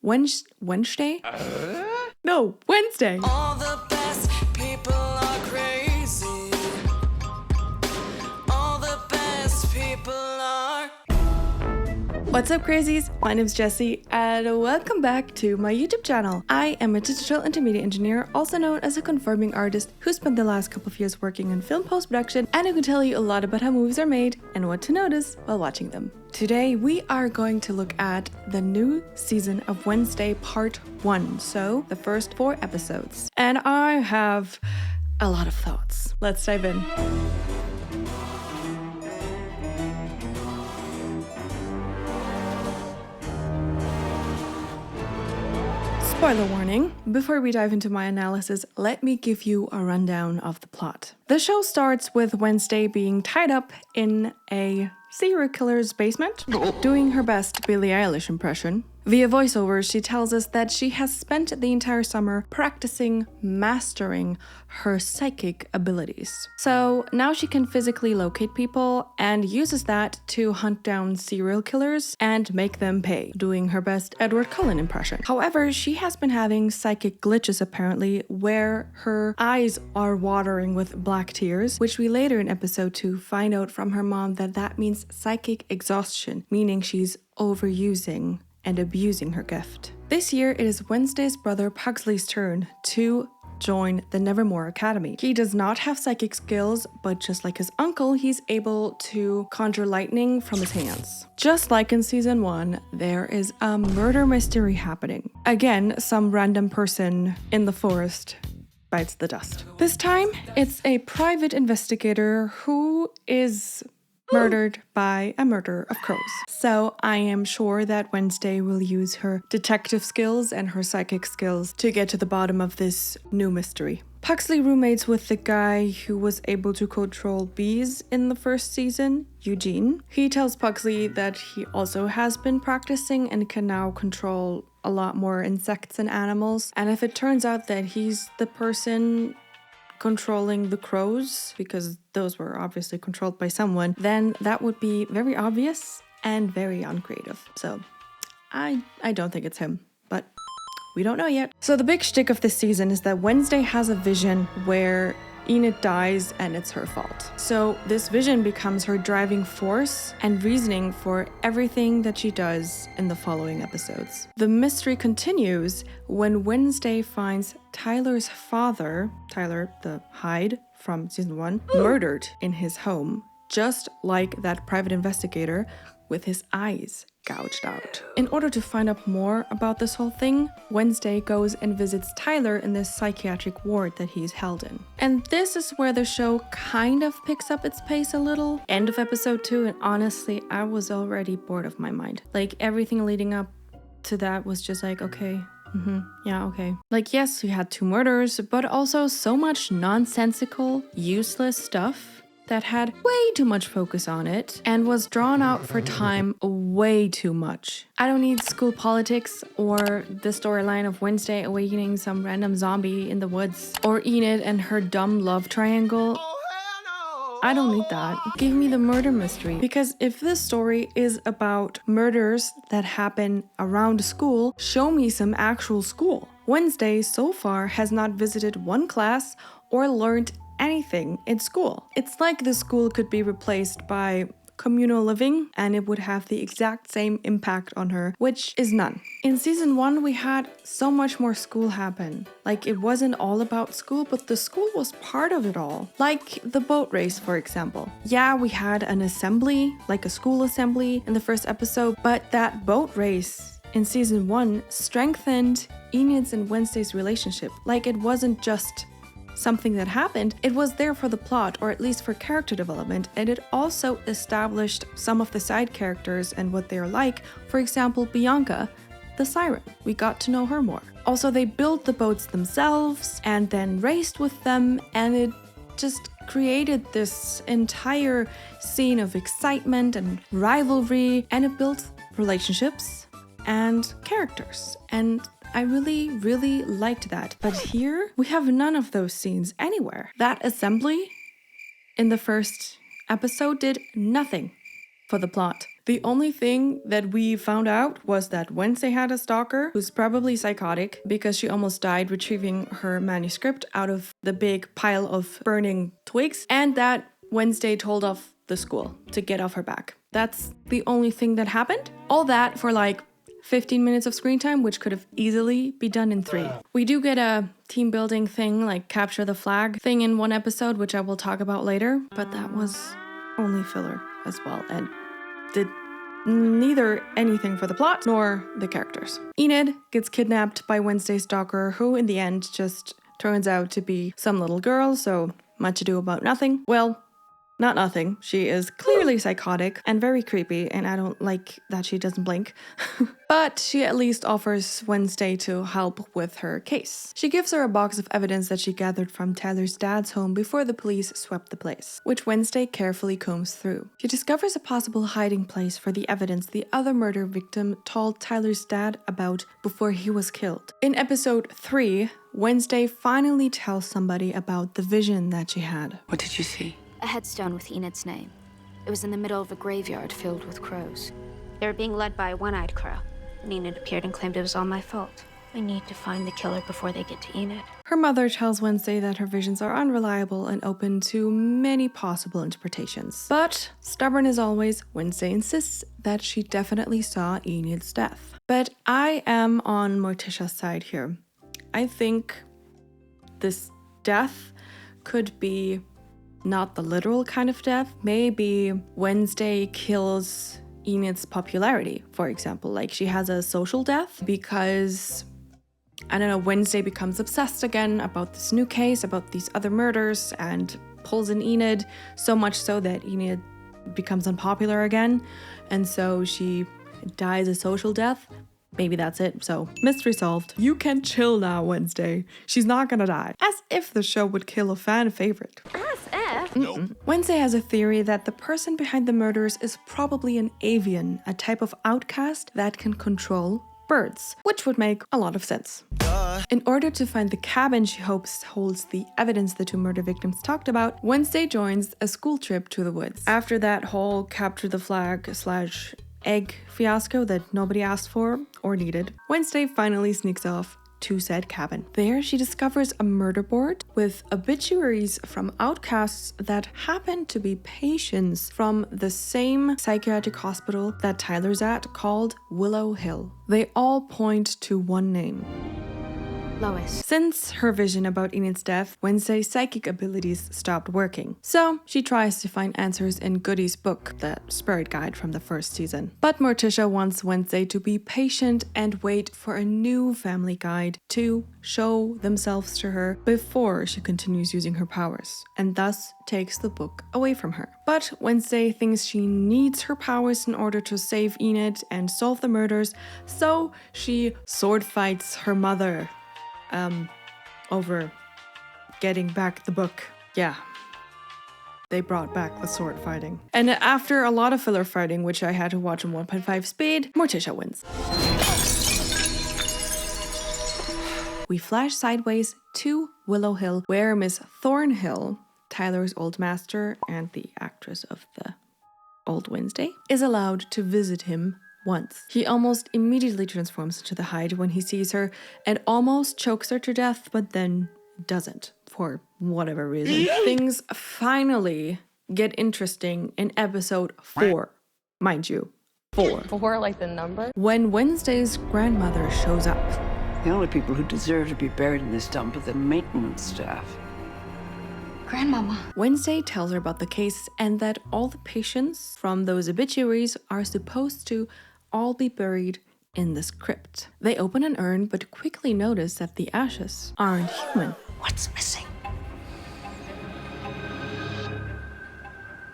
Wednesday? No, Wednesday. All the best people are crazy. All the best people are. What's up, crazies? My name's Jessie, and welcome back to my YouTube channel. I am a digital intermedia engineer, also known as a conforming artist, who spent the last couple of years working in film post-production, and who can tell you a lot about how movies are made and what to notice while watching them. Today, we are going to look at the new season of Wednesday Part 1, so the first 4 episodes. And I have a lot of thoughts. Let's dive in. Spoiler warning, before we dive into my analysis, let me give you a rundown of the plot. The show starts with Wednesday being tied up in a serial killer's basement, doing her best Billie Eilish impression. Via voiceover, she tells us that she has spent the entire summer practicing mastering her psychic abilities. So now she can physically locate people and uses that to hunt down serial killers and make them pay, doing her best Edward Cullen impression. However, she has been having psychic glitches apparently, where her eyes are watering with black tears, which we later in episode 2 find out from her mom that means psychic exhaustion, meaning she's overusing and abusing her gift. This year, it is Wednesday's brother Pugsley's turn to join the Nevermore Academy. He does not have psychic skills, but just like his uncle, he's able to conjure lightning from his hands. Just like in season 1, there is a murder mystery happening. Again, some random person in the forest bites the dust. This time, it's a private investigator who is murdered by a murder of crows. So I am sure that Wednesday will use her detective skills and her psychic skills to get to the bottom of this new mystery. Pugsley roommates with the guy who was able to control bees in the first season, Eugene. He tells Pugsley that he also has been practicing and can now control a lot more insects and animals. And if it turns out that he's the person controlling the crows, because those were obviously controlled by someone, then that would be very obvious and very uncreative. So I don't think it's him, but we don't know yet. So the big shtick of this season is that Wednesday has a vision where Enid dies and it's her fault. So this vision becomes her driving force and reasoning for everything that she does in the following episodes. The mystery continues when Wednesday finds Tyler's father, Tyler the Hyde from season 1, murdered in his home, just like that private investigator, with his eyes gouged out. In order to find out more about this whole thing, Wednesday goes and visits Tyler in this psychiatric ward that he's held in. And this is where the show kind of picks up its pace a little. End of episode 2, and honestly, I was already bored of my mind. Like, everything leading up to that was just like, okay, yeah, okay. Like, yes, we had 2 murders, but also so much nonsensical, useless stuff that had way too much focus on it and was drawn out for time way too much. I don't need school politics or the storyline of Wednesday awakening some random zombie in the woods or Enid and her dumb love triangle. I don't need that. Give me the murder mystery. Because if this story is about murders that happen around school, show me some actual school. Wednesday so far has not visited one class or learned anything in school. It's like the school could be replaced by communal living and it would have the exact same impact on her, which is none. In season 1, we had so much more school happen. Like, it wasn't all about school, but the school was part of it all. Like the boat race, for example. Yeah, we had an assembly, like a school assembly in the first episode, but that boat race in season 1 strengthened Enid's and Wednesday's relationship. Like, it wasn't just something that happened, it was there for the plot, or at least for character development, and it also established some of the side characters and what they're like. For example, Bianca, the siren. We got to know her more. Also, they built the boats themselves and then raced with them, and it just created this entire scene of excitement and rivalry, and it built relationships and characters. And I really, really liked that. But here, we have none of those scenes anywhere. That assembly in the first episode did nothing. for the plot. The only thing that we found out was that Wednesday had a stalker who's probably psychotic because she almost died retrieving her manuscript out of the big pile of burning twigs, and that Wednesday told off the school to get off her back. That's the only thing that happened. All that for like 15 minutes of screen time, which could have easily be done in 3. We do get a team building thing, like capture the flag thing in one episode, which I will talk about later, but that was only filler as well and did neither anything for the plot nor the characters. Enid gets kidnapped by Wednesday's stalker, who in the end just turns out to be some little girl, so much ado about nothing. Well, not nothing. She is clearly psychotic and very creepy, and I don't like that she doesn't blink. But she at least offers Wednesday to help with her case. She gives her a box of evidence that she gathered from Tyler's dad's home before the police swept the place, which Wednesday carefully combs through. She discovers a possible hiding place for the evidence the other murder victim told Tyler's dad about before he was killed. In episode 3, Wednesday finally tells somebody about the vision that she had. What did you see? A headstone with Enid's name. It was in the middle of a graveyard filled with crows. They were being led by a one-eyed crow. And Enid appeared and claimed it was all my fault. I need to find the killer before they get to Enid. Her mother tells Wednesday that her visions are unreliable and open to many possible interpretations. But, stubborn as always, Wednesday insists that she definitely saw Enid's death. But I am on Morticia's side here. I think this death could be not the literal kind of death. Maybe Wednesday kills Enid's popularity, for example. Like she has a social death because, I don't know, Wednesday becomes obsessed again about this new case, about these other murders, and pulls in Enid, so much so that Enid becomes unpopular again. And so she dies a social death. Maybe that's it. So, mystery solved. You can chill now, Wednesday. She's not gonna die. As if the show would kill a fan favorite. Nope. Wednesday has a theory that the person behind the murders is probably an avian, a type of outcast that can control birds, which would make a lot of sense. In order to find the cabin she hopes holds the evidence the 2 murder victims talked about, Wednesday joins a school trip to the woods. After that whole capture the flag / egg fiasco that nobody asked for or needed, Wednesday finally sneaks off to said cabin. There, she discovers a murder board with obituaries from outcasts that happen to be patients from the same psychiatric hospital that Tyler's at, called Willow Hill. They all point to one name: Lois. Since her vision about Enid's death, Wednesday's psychic abilities stopped working. So she tries to find answers in Goody's book, the spirit guide from the first season. But Morticia wants Wednesday to be patient and wait for a new family guide to show themselves to her before she continues using her powers, and thus takes the book away from her. But Wednesday thinks she needs her powers in order to save Enid and solve the murders, so she sword fights her mother over getting back the book. Yeah. They brought back the sword fighting. And after a lot of filler fighting, which I had to watch in 1.5 speed, Morticia wins. We flash sideways to Willow Hill, where Miss Thornhill, Tyler's old master and the actress of the old Wednesday, is allowed to visit him once. He almost immediately transforms into the Hide when he sees her and almost chokes her to death, but then doesn't, for whatever reason. Things finally get interesting in episode 4. Mind you, 4. 4 like the number? When Wednesday's grandmother shows up. The only people who deserve to be buried in this dump are the maintenance staff. Grandmama. Wednesday tells her about the case and that all the patients from those obituaries are supposed to all be buried in this crypt. They open an urn but quickly notice that the ashes aren't human. What's missing?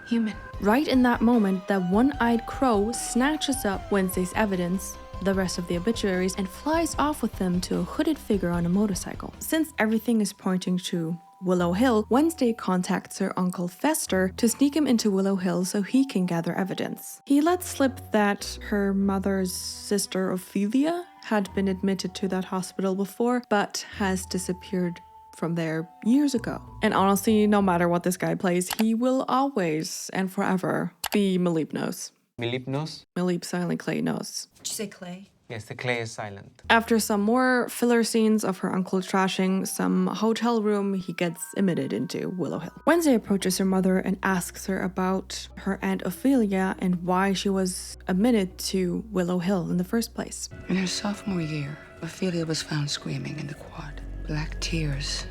Human. Right in that moment, that one-eyed crow snatches up Wednesday's evidence, the rest of the obituaries, and flies off with them to a hooded figure on a motorcycle. Since everything is pointing to Willow Hill, Wednesday contacts her uncle Fester to sneak him into Willow Hill so he can gather evidence. He lets slip that her mother's sister Ophelia had been admitted to that hospital before, but has disappeared from there years ago. And honestly, no matter what this guy plays, he will always and forever be Malignos. Milipnos. Milip silent clay knows. Did you say Clay? Yes, the clay is silent. After some more filler scenes of her uncle trashing some hotel room, he gets admitted into Willow Hill. Wednesday approaches her mother and asks her about her Aunt Ophelia and why she was admitted to Willow Hill in the first place. In her sophomore year, Ophelia was found screaming in the quad, black tears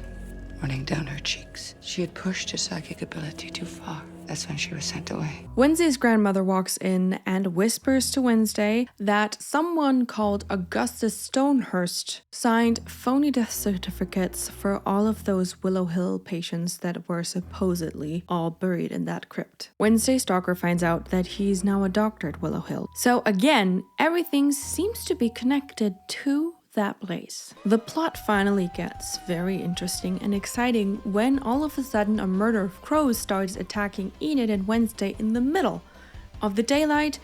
running down her cheeks. She had pushed her psychic ability too far. That's when she was sent away. Wednesday's grandmother walks in and whispers to Wednesday that someone called Augustus Stonehurst signed phony death certificates for all of those Willow Hill patients that were supposedly all buried in that crypt. Wednesday's stalker finds out that he's now a doctor at Willow Hill. So again, everything seems to be connected to that place. The plot finally gets very interesting and exciting when all of a sudden a murder of crows starts attacking Enid and Wednesday in the middle of the daylight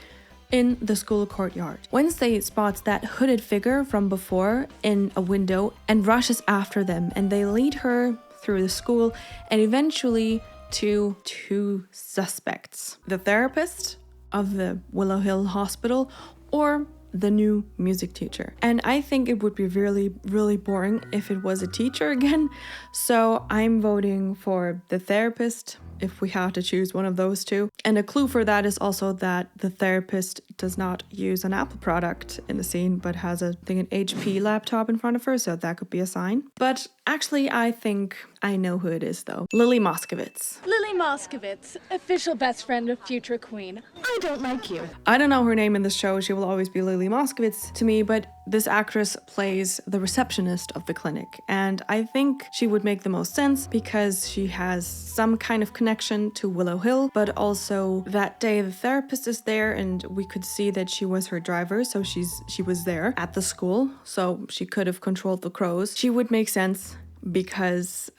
in the school courtyard. Wednesday spots that hooded figure from before in a window and rushes after them, and they lead her through the school and eventually to two suspects: the therapist of the Willow Hill Hospital or the new music teacher. And I think it would be really, really boring if it was a teacher again. So I'm voting for the therapist if we have to choose one of those two. And a clue for that is also that the therapist does not use an Apple product in the scene, but has an HP laptop in front of her, so that could be a sign. But actually, I think I know who it is though. Lily Moscovitz. Lily Moscovitz, official best friend of future queen. I don't like you. I don't know her name in the show, she will always be Lily Moscovitz to me, but this actress plays the receptionist of the clinic, and I think she would make the most sense because she has some kind of connection to Willow Hill, but also that day the therapist is there and we could see that she was her driver, so she was there at the school, so she could have controlled the crows. She would make sense because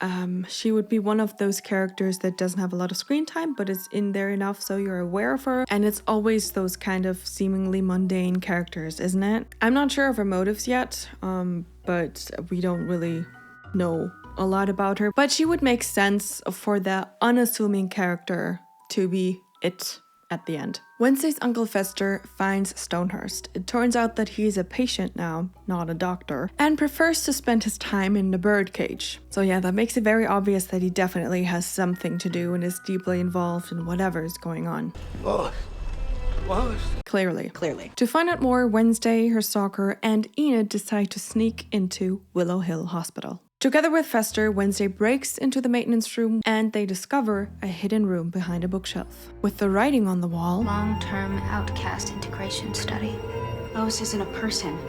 she would be one of those characters that doesn't have a lot of screen time, but is in there enough so you're aware of her. And it's always those kind of seemingly mundane characters, isn't it? I'm not sure of her motives yet, but we don't really know a lot about her. But she would make sense for the unassuming character to be it at the end. Wednesday's Uncle Fester finds Stonehurst. It turns out that he's a patient now, not a doctor, and prefers to spend his time in the birdcage. So yeah, that makes it very obvious that he definitely has something to do and is deeply involved in whatever is going on. What? Clearly. To find out more, Wednesday, her stalker, and Enid decide to sneak into Willow Hill Hospital. Together with Fester, Wednesday breaks into the maintenance room and they discover a hidden room behind a bookshelf. With the writing on the wall, Long-term outcast integration study. Lois isn't a person.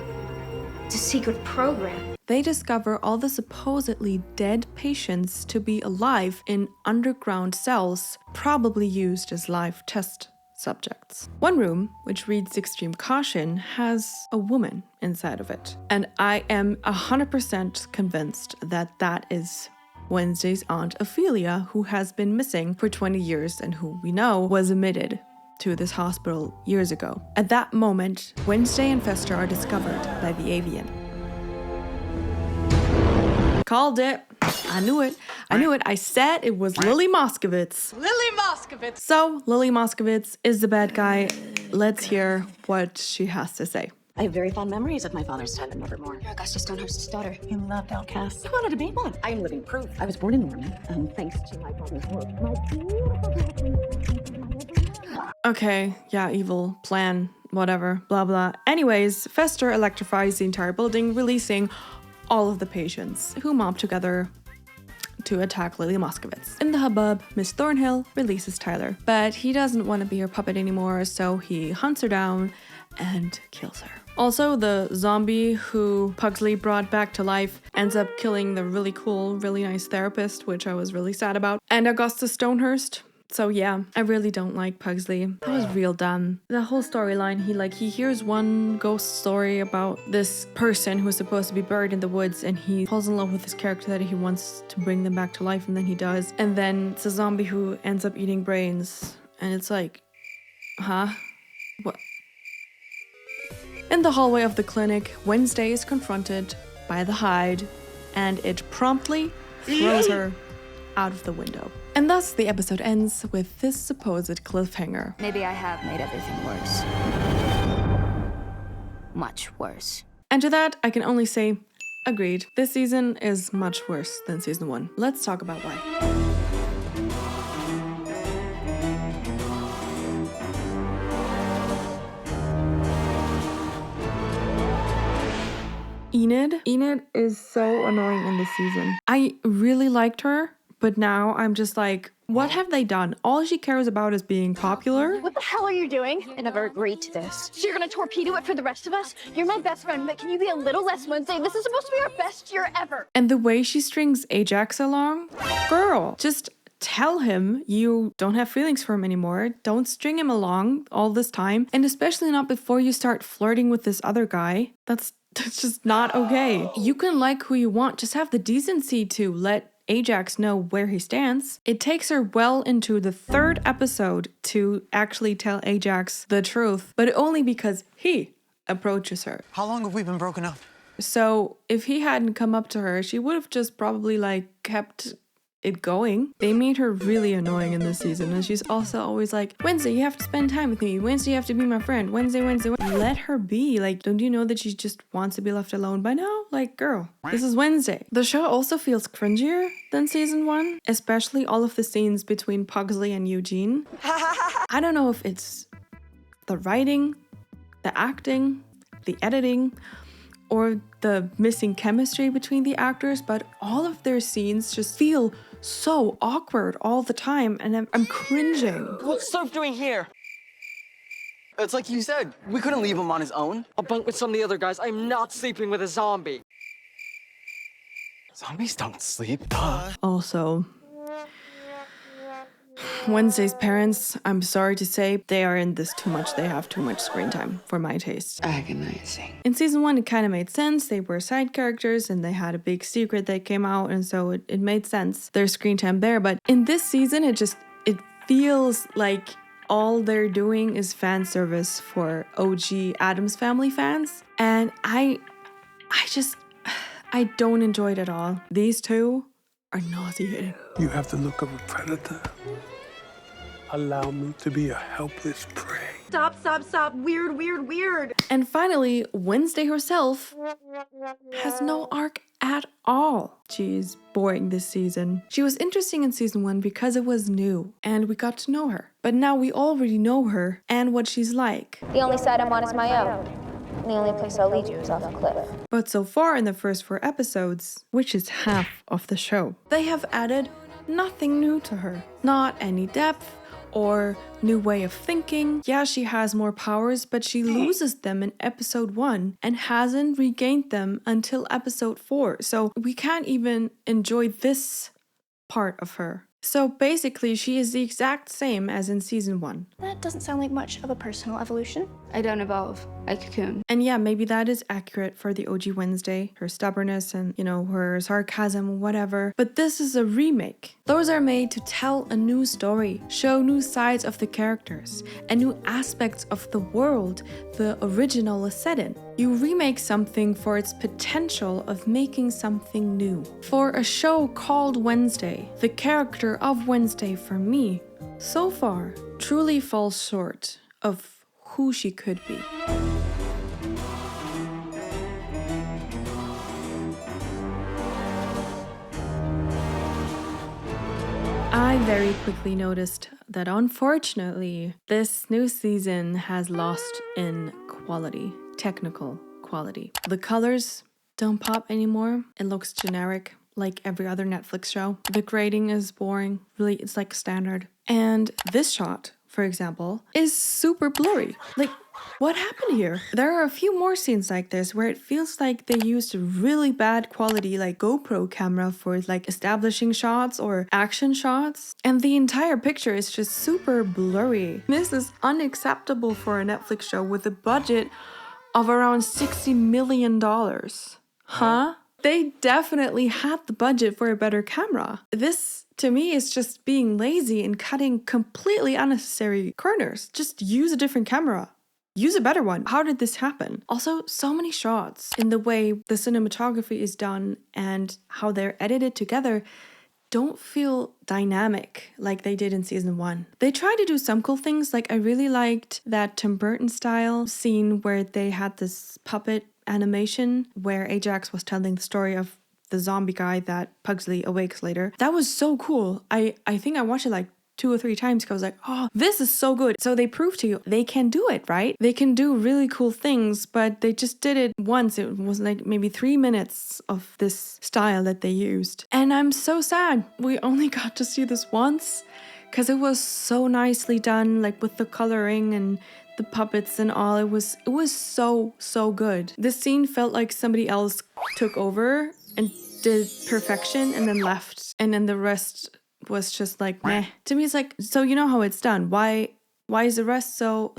It's a secret program. they discover all the supposedly dead patients to be alive in underground cells, probably used as live test subjects. One room, which reads Extreme Caution, has a woman inside of it. And I am 100% convinced that that is Wednesday's Aunt Ophelia, who has been missing for 20 years and who we know was admitted to this hospital years ago. At that moment, Wednesday and Fester are discovered by the avian. Called it. I knew it. I said it was Lily Moscovitz. Lily Moscovitz! So, Lily Moscovitz is the bad guy. Let's hear what she has to say. I have very fond memories of my father's time in Nevermore. You're Augustus Stonehurst's daughter. He loved outcasts. I wanted to be one. I am living proof. I was born in Norman, thanks to my father's work. Okay, yeah, evil, plan, whatever, blah blah. Anyways, Fester electrifies the entire building, releasing all of the patients, who mob together to attack Lily Moscovitz. In the hubbub, Miss Thornhill releases Tyler, but he doesn't want to be her puppet anymore, so he hunts her down and kills her. Also, the zombie who Pugsley brought back to life ends up killing the really cool, really nice therapist, which I was really sad about, and Augustus Stonehurst. So yeah, I really don't like Pugsley. That was real dumb. The whole storyline, he hears one ghost story about this person who's supposed to be buried in the woods, and he falls in love with this character that he wants to bring them back to life, and then he does. And then it's a zombie who ends up eating brains, and it's like, huh? What? In the hallway of the clinic, Wednesday is confronted by the Hyde, and it promptly throws her out of the window. And thus the episode ends with this supposed cliffhanger. Maybe I have made everything worse. Much worse. And to that, I can only say, agreed. This season is much worse than season 1. Let's talk about why. Enid is so annoying in this season. I really liked her, but now I'm just like, what have they done? All she cares about is being popular. What the hell are you doing? I never agreed to this. So you're gonna torpedo it for the rest of us? You're my best friend, but can you be a little less Wednesday? This is supposed to be our best year ever. And the way she strings Ajax along, girl, just tell him you don't have feelings for him anymore. Don't string him along all this time. And especially not before you start flirting with this other guy. That's just not okay. You can like who you want, just have the decency to let Ajax know where he stands. It takes her well into the 3rd episode to actually tell Ajax the truth, but only because he approaches her. How long have we been broken up? So if he hadn't come up to her, she would have just probably kept it going. They made her really annoying in this season, and she's also always like, Wednesday, you have to spend time with me. Wednesday, you have to be my friend. Wednesday. Let her be. Don't you know that she just wants to be left alone by now? Girl, this is Wednesday. The show also feels cringier than season 1, especially all of the scenes between Pugsley and Eugene. I don't know if it's the writing, the acting, the editing, or the missing chemistry between the actors, but all of their scenes just feel so awkward all the time, and I'm cringing. What's Soph doing here? It's like you said, we couldn't leave him on his own. I'll bunk with some of the other guys. I'm not sleeping with a zombie. Zombies don't sleep. Also, Wednesday's parents, I'm sorry to say, they are in this too much. They have too much screen time for my taste. Agonizing. In season 1, it kind of made sense. They were side characters and they had a big secret that came out, and so it made sense. Their screen time there. But in this season, it feels like all they're doing is fan service for OG Addams Family fans. And I don't enjoy it at all. These two are nauseating. You have the look of a predator. Allow me to be a helpless prey. Stop. Weird. And finally, Wednesday herself has no arc at all. She's boring this season. She was interesting in season 1 because it was new and we got to know her. But now we already know her and what she's like. The only side I'm on is my own. And the only place I'll lead you is off a cliff. But so far in the first 4 episodes, which is half of the show, they have added nothing new to her. Not any depth or new way of thinking. Yeah, she has more powers, but she loses them in episode 1 and hasn't regained them until episode 4. So we can't even enjoy this part of her. So basically, she is the exact same as in season 1. That doesn't sound like much of a personal evolution. I don't evolve. I cocoon. And yeah, maybe that is accurate for the OG Wednesday, her stubbornness and, her sarcasm, whatever. But this is a remake. Those are made to tell a new story, show new sides of the characters, and new aspects of the world the original is set in. You remake something for its potential of making something new. For a show called Wednesday, the character of Wednesday for me, so far, truly falls short of who she could be. I very quickly noticed that unfortunately, this new season has lost in quality, technical quality. The colors don't pop anymore. It looks generic, like every other Netflix show. The grading is boring, really, it's like standard. And this shot, for example, is super blurry. What happened here? There are a few more scenes like this where it feels like they used really bad quality GoPro camera for establishing shots or action shots, and the entire picture is just super blurry. This is unacceptable for a Netflix show with a budget of around $60 million. Huh? They definitely had the budget for a better camera. This, to me, is just being lazy and cutting completely unnecessary corners. Just use a different camera. Use a better one. How did this happen? Also, so many shots in the way the cinematography is done and how they're edited together. don't feel dynamic like they did in season 1. They try to do some cool things. Like I really liked that Tim Burton style scene where they had this puppet animation where Ajax was telling the story of the zombie guy that Pugsley awakes later. That was so cool. I think I watched it like 2 or 3 times because I was like, oh, this is so good. So they proved to you they can do it, right? They can do really cool things, but they just did it once. It was like maybe 3 minutes of this style that they used. And I'm so sad we only got to see this once because it was so nicely done, like with the coloring and the puppets and all. It was so good. This scene felt like somebody else took over and did perfection and then left. And then the rest was just like meh. To me it's like, so you know how it's done. Why is the rest so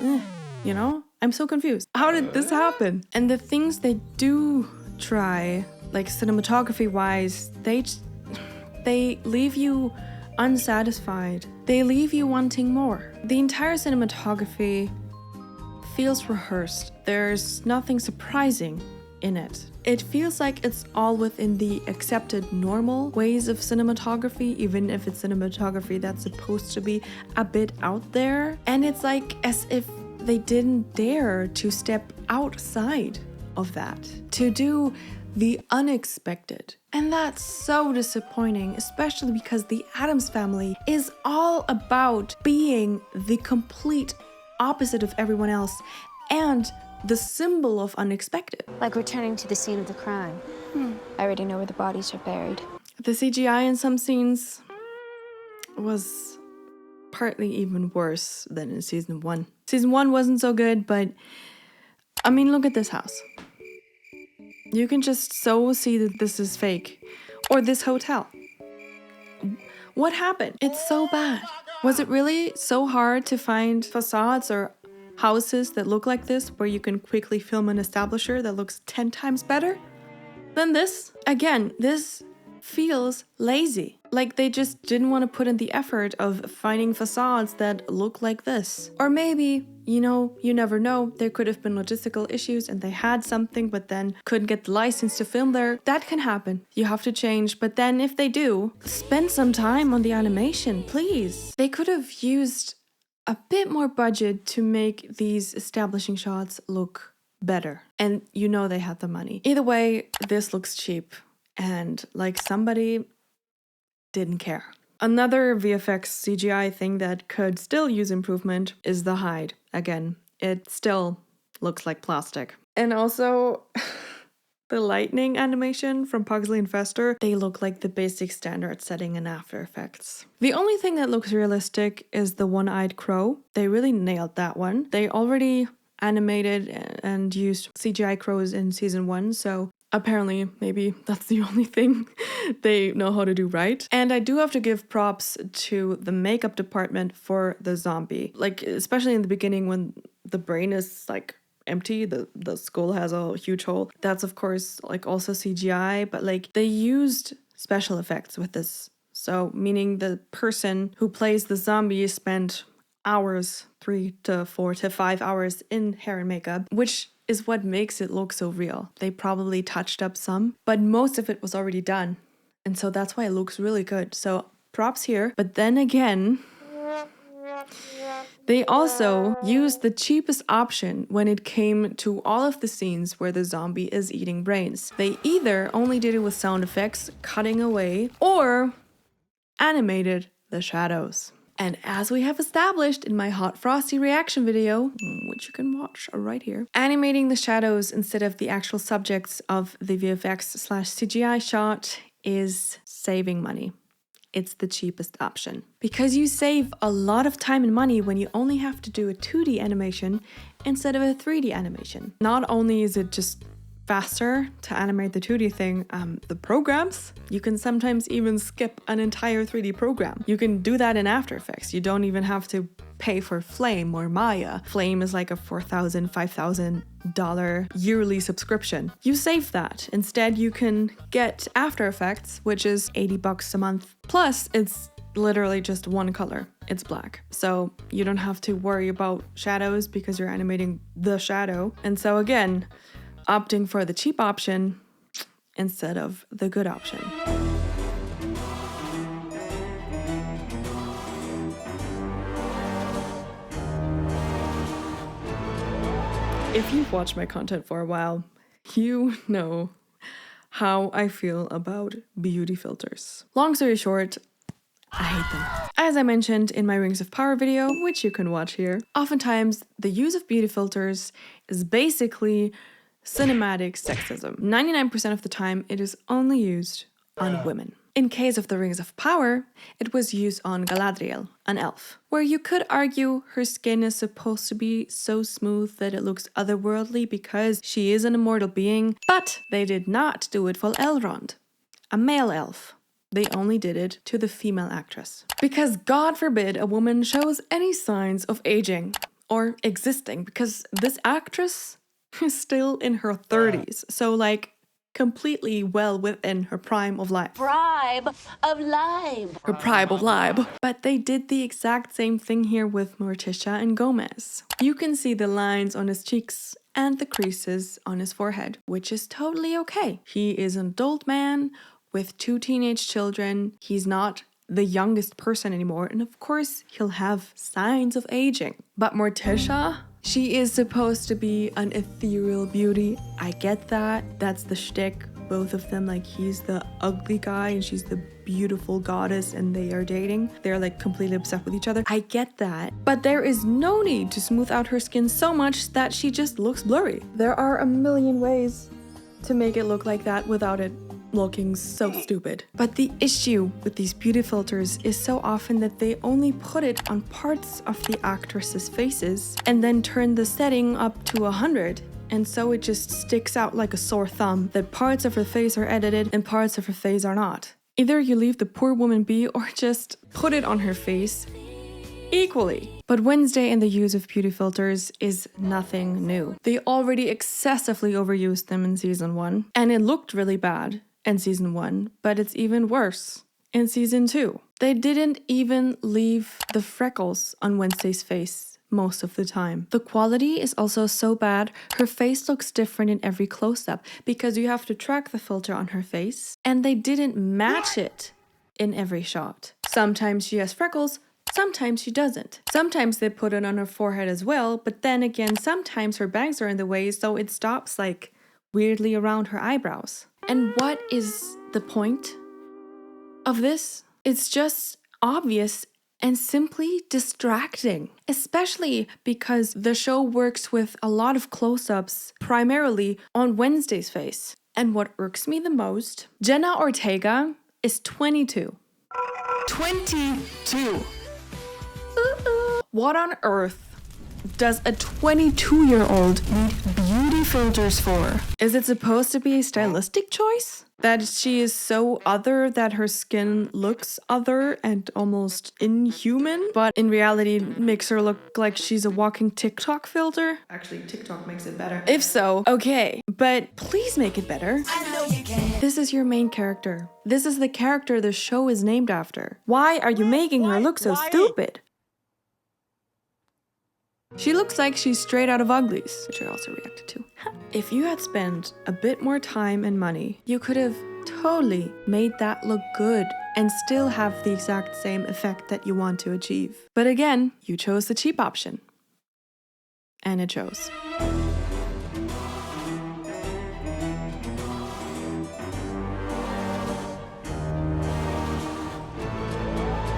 you know? I'm so confused. How did this happen? And the things they do try, like cinematography wise, they leave you unsatisfied. They leave you wanting more. The entire cinematography feels rehearsed. There's nothing surprising in it. It feels like it's all within the accepted normal ways of cinematography, even if it's cinematography that's supposed to be a bit out there. And it's like as if they didn't dare to step outside of that, to do the unexpected. And that's so disappointing, especially because the Addams Family is all about being the complete opposite of everyone else and the symbol of unexpected. Like returning to the scene of the crime. I already know where the bodies are buried. The CGI in some scenes was partly even worse than in season 1. Season 1 wasn't so good, but I mean, look at this house. You can just so see that this is fake. Or this hotel. What happened? It's so bad. Was it really so hard to find facades or houses that look like this where you can quickly film an establisher that looks 10 times better than this? Again, this feels lazy. Like they just didn't want to put in the effort of finding facades that look like this. Or maybe, you know, you never know, there could have been logistical issues and they had something but then couldn't get the license to film there. That can happen. You have to change. But then if they do, spend some time on the animation, please. They could have used a bit more budget to make these establishing shots look better. And you know they had the money. Either way, this looks cheap. And like somebody didn't care. Another VFX CGI thing that could still use improvement is the hide. Again, it still looks like plastic. And also the lightning animation from Pugsley and Fester, they look like the basic standard setting in After Effects. The only thing that looks realistic is the one-eyed crow. They really nailed that one. They already animated and used CGI crows in season 1, so apparently maybe that's the only thing they know how to do right. And I do have to give props to the makeup department for the zombie. Like, especially in the beginning when the brain is like empty, the skull has a huge hole. That's of course like also CGI, but like they used special effects with this. So meaning the person who plays the zombie spent hours, 3 to 4 to 5 hours in hair and makeup, which is what makes it look so real. They probably touched up some, but most of it was already done. And so that's why it looks really good. So props here. But then again, they also used the cheapest option when it came to all of the scenes where the zombie is eating brains. They either only did it with sound effects, cutting away, or animated the shadows. And as we have established in my Hot Frosty reaction video, which you can watch right here, animating the shadows instead of the actual subjects of the VFX/CGI shot is saving money. It's the cheapest option. Because you save a lot of time and money when you only have to do a 2D animation instead of a 3D animation. Not only is it just faster to animate the 2D thing, the programs, you can sometimes even skip an entire 3D program. You can do that in After Effects. You don't even have to pay for Flame or Maya. Flame is like a $4,000, $5,000 yearly subscription. You save that. Instead, you can get After Effects, which is $80 a month. Plus, it's literally just one color. It's black. So you don't have to worry about shadows because you're animating the shadow. And so again, opting for the cheap option instead of the good option. If you've watched my content for a while, you know how I feel about beauty filters. Long story short, I hate them. As I mentioned in my Rings of Power video, which you can watch here, oftentimes the use of beauty filters is basically cinematic sexism. 99% of the time, it is only used on women. In case of the Rings of Power, it was used on Galadriel, an elf, where you could argue her skin is supposed to be so smooth that it looks otherworldly because she is an immortal being, but they did not do it for Elrond, a male elf. They only did it to the female actress. Because God forbid a woman shows any signs of aging or existing, because this actress is still in her 30s, so like completely well within her prime of life. Bribe of life. Her prime of life. But they did the exact same thing here with Morticia and Gomez. You can see the lines on his cheeks and the creases on his forehead, which is totally okay. He is an adult man with 2 teenage children. He's not the youngest person anymore, and of course he'll have signs of aging. But Morticia, she is supposed to be an ethereal beauty. I get that. That's the shtick. Both of them, like, he's the ugly guy and she's the beautiful goddess, and they are dating. They're like completely obsessed with each other. I get that. But there is no need to smooth out her skin so much that she just looks blurry. There are a million ways to make it look like that without it looking so stupid. But the issue with these beauty filters is so often that they only put it on parts of the actresses' faces and then turn the setting up to 100. And so it just sticks out like a sore thumb that parts of her face are edited and parts of her face are not. Either you leave the poor woman be or just put it on her face equally. But Wednesday and the use of beauty filters is nothing new. They already excessively overused them in season 1, and it looked really bad in season 1, but it's even worse in season 2. They didn't even leave the freckles on Wednesday's face most of the time. The quality is also so bad, her face looks different in every close-up because you have to track the filter on her face, and they didn't match it in every shot. Sometimes she has freckles, sometimes she doesn't. Sometimes they put it on her forehead as well, but then again, sometimes her bangs are in the way, so it stops like weirdly around her eyebrows. And what is the point of this? It's just obvious and simply distracting, especially because the show works with a lot of close-ups, primarily on Wednesday's face. And what irks me the most, Jenna Ortega is 22. 22! What on earth does a 22-year-old need beauty filters for? Is it supposed to be a stylistic choice? That she is so other that her skin looks other and almost inhuman, but in reality makes her look like she's a walking TikTok filter? Actually, TikTok makes it better. If so, okay, but please make it better. I know you can. This is your main character. This is the character the show is named after. Why are you making her look so stupid? She looks like she's straight out of Uglies, which I also reacted to. If you had spent a bit more time and money, you could have totally made that look good and still have the exact same effect that you want to achieve. But again, you chose the cheap option. And it shows.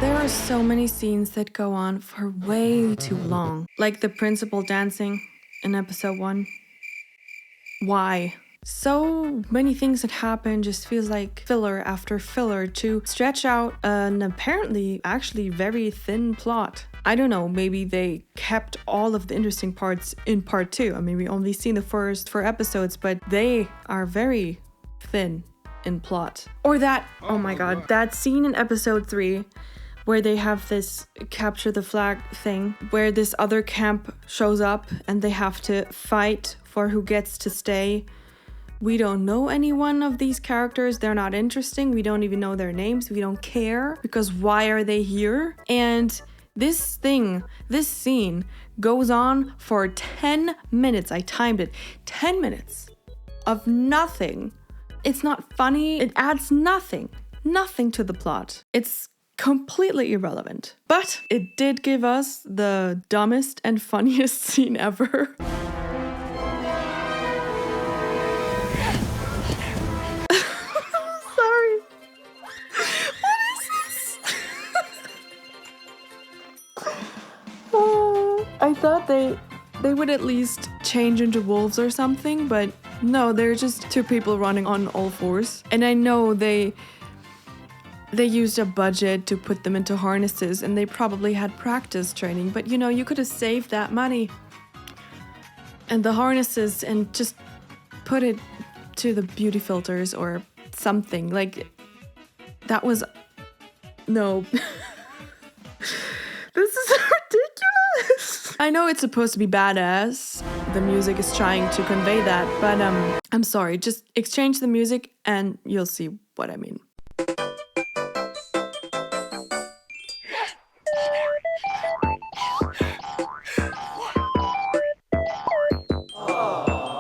There are so many scenes that go on for way too long. Like the principal dancing in episode 1. Why? So many things that happen just feels like filler after filler to stretch out an apparently actually very thin plot. I don't know, maybe they kept all of the interesting parts in part 2. I mean, we only seen the first 4 episodes, but they are very thin in plot. Or that, oh my god, that scene in episode 3 where they have this capture the flag thing, where this other camp shows up and they have to fight for who gets to stay. We don't know any one of these characters. They're not interesting. We don't even know their names. We don't care because why are they here? And this scene goes on for 10 minutes. I timed it. 10 minutes of nothing. It's not funny. It adds nothing to the plot. It's completely irrelevant. But it did give us the dumbest and funniest scene ever. thought they would at least change into wolves or something, but no, they're just two people running on all fours. And I know they used a budget to put them into harnesses, and they probably had practice training, but you know, you could have saved that money and the harnesses and just put it to the beauty filters or something. Like, that was... No. This is ridiculous! I know it's supposed to be badass. The music is trying to convey that, but I'm sorry, just exchange the music and you'll see what I mean.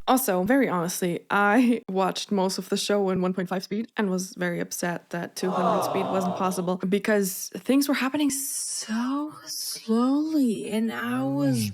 Also, very honestly, I watched most of the show in 1.5 speed and was very upset that 200 speed wasn't possible because things were happening so slowly and I was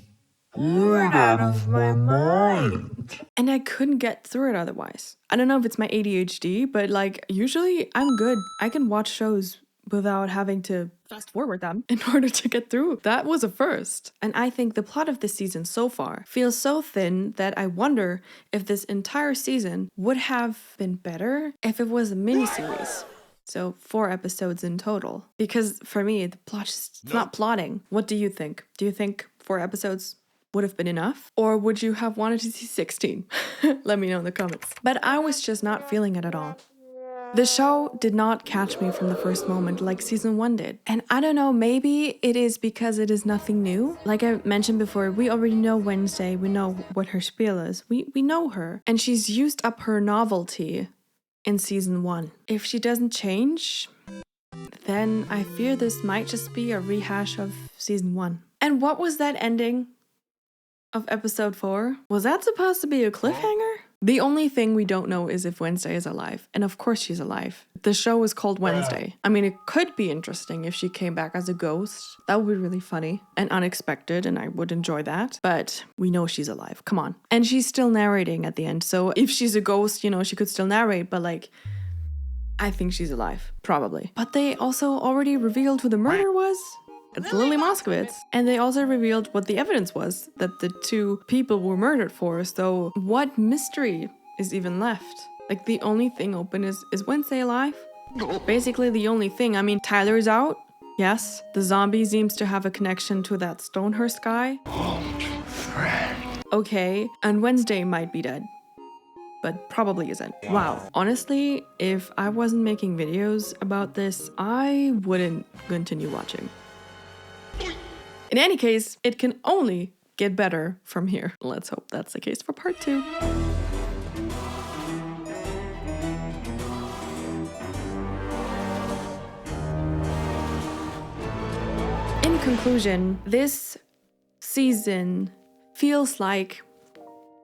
bored out of my mind. And I couldn't get through it otherwise. I don't know if it's my ADHD, but like usually I'm good. I can watch shows without having to fast forward them in order to get through. That was a first. And I think the plot of this season so far feels so thin that I wonder if this entire season would have been better if it was a miniseries. So 4 episodes in total. Because for me, the plot is not plotting. What do you think? Do you think 4 episodes would have been enough? Or would you have wanted to see 16? Let me know in the comments. But I was just not feeling it at all. The show did not catch me from the first moment like season 1 did. And I don't know, maybe it is because it is nothing new. Like I mentioned before, we already know Wednesday, we know what her spiel is. We know her. And she's used up her novelty in season 1. If she doesn't change, then I fear this might just be a rehash of season 1. And what was that ending of episode 4? Was that supposed to be a cliffhanger? The only thing we don't know is if Wednesday is alive. And of course she's alive. The show is called Wednesday. I mean, it could be interesting if she came back as a ghost. That would be really funny and unexpected, and I would enjoy that. But we know she's alive. Come on. And she's still narrating at the end. So if she's a ghost, you know, she could still narrate. But like, I think she's alive. Probably. But they also already revealed who the murderer was. It's Lily Moskowitz. And they also revealed what the evidence was that the 2 people were murdered for. So what mystery is even left? Like the only thing open is Wednesday alive? Basically the only thing. I mean, Tyler's out. Yes. The zombie seems to have a connection to that Stonehurst guy. Okay. And Wednesday might be dead. But probably isn't. Wow. Honestly, if I wasn't making videos about this, I wouldn't continue watching. In any case, it can only get better from here. Let's hope that's the case for part 2. In conclusion, this season feels like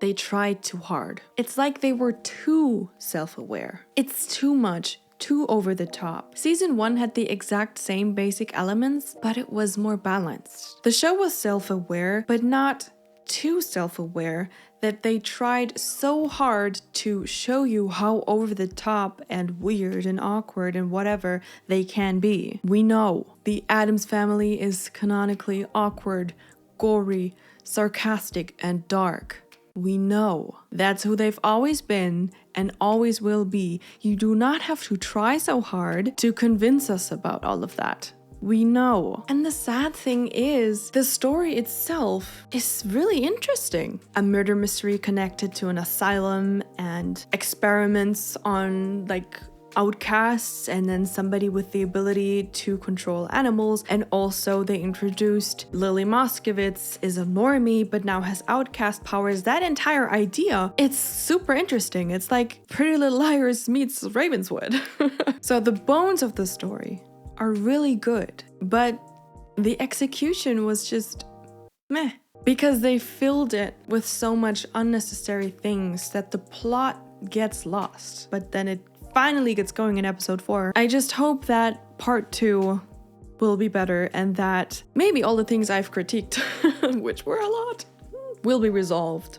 they tried too hard. It's like they were too self-aware. It's too much. Too over the top. Season 1 had the exact same basic elements, but it was more balanced. The show was self-aware, but not too self-aware that they tried so hard to show you how over the top and weird and awkward and whatever they can be. We know the Addams family is canonically awkward, gory, sarcastic, and dark. We know that's who they've always been and always will be. You do not have to try so hard to convince us about all of that. We know. And the sad thing is, the story itself is really interesting. A murder mystery connected to an asylum and experiments on like outcasts and then somebody with the ability to control animals. And also they introduced Lily Moskowitz is a normie but now has outcast powers. That entire idea, it's super interesting. It's like Pretty Little Liars meets Ravenswood. So the bones of the story are really good, but the execution was just meh. Because they filled it with so much unnecessary things that the plot gets lost. But then it finally gets going in episode 4. I just hope that part 2 will be better and that maybe all the things I've critiqued, which were a lot, will be resolved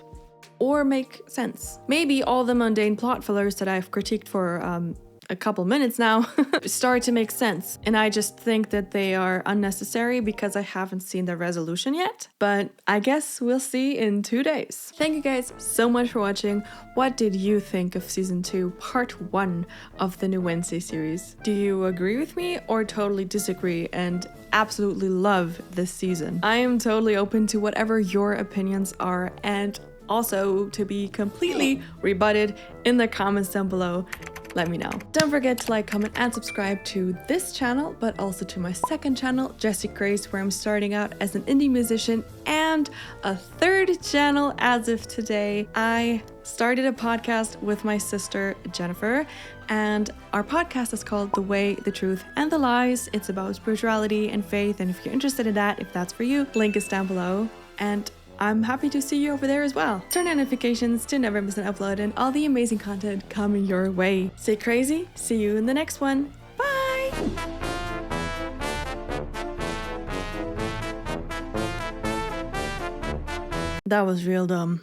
or make sense. Maybe all the mundane plot fillers that I've critiqued for a couple minutes now start to make sense. And I just think that they are unnecessary because I haven't seen the resolution yet. But I guess we'll see in 2 days. Thank you guys so much for watching. What did you think of season 2, part 1 of the new Wednesday series? Do you agree with me or totally disagree and absolutely love this season? I am totally open to whatever your opinions are, and also to be completely rebutted in the comments down below. Let me know. Don't forget to like, comment, and subscribe to this channel, but also to my second channel, Jessie Grace, where I'm starting out as an indie musician, and a third channel as of today. I started a podcast with my sister, Jennifer, and our podcast is called The Way, the Truth, and the Lies. It's about spirituality and faith, and if you're interested in that, if that's for you, link is down below. And I'm happy to see you over there as well. Turn on notifications to never miss an upload and all the amazing content coming your way. Stay crazy. See you in the next one. Bye! That was real dumb.